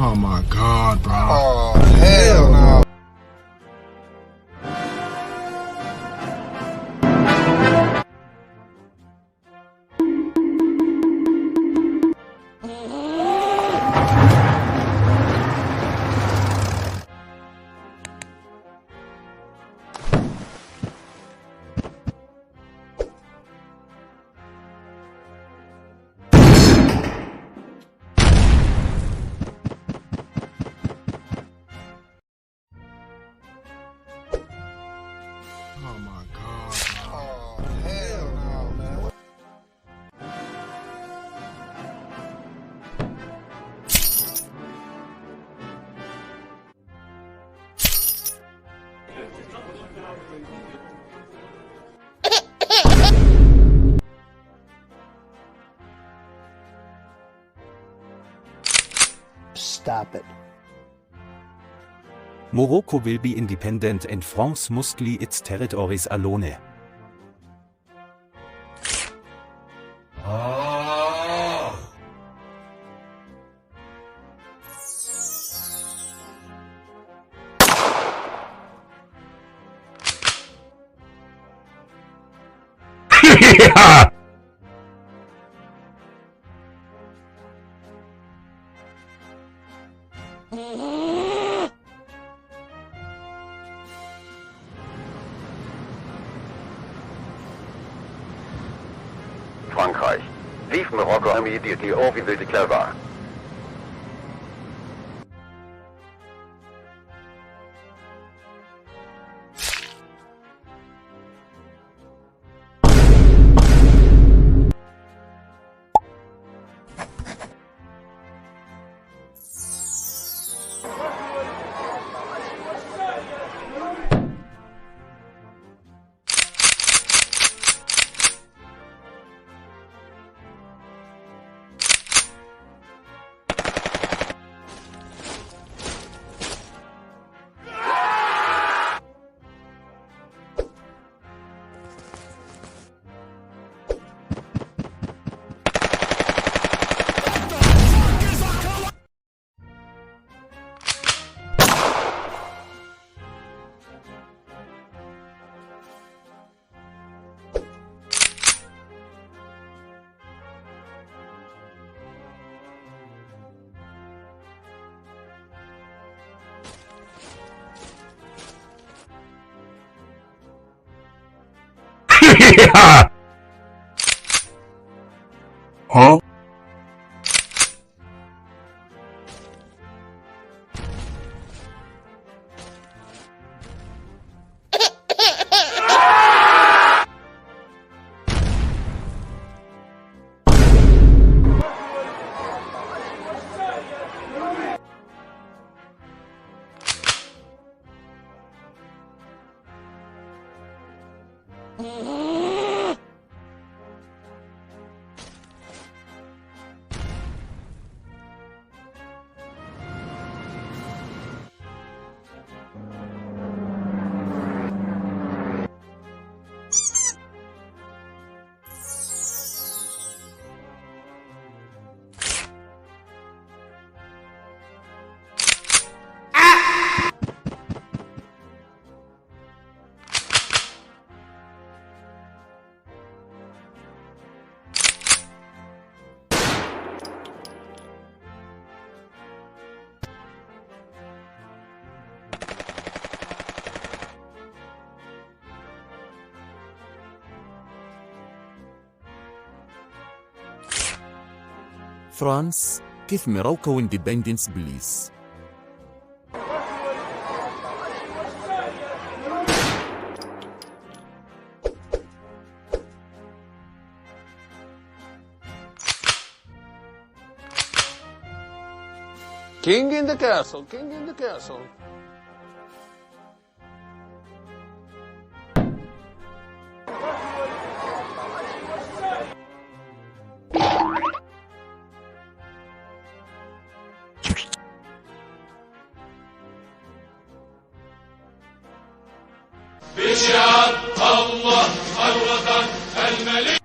Oh my god, bro. Oh, hell no. Oh my god, bro. Oh, hell no, man. Stop it. Morocco will be independent and France must leave its territories alone. Yeah! Frankreich. Vive Morocco immediately or we will declare war. Yeah! Huh? France, give Morocco independence please. King in the castle, king in the castle. بشعار الله الوطن الملك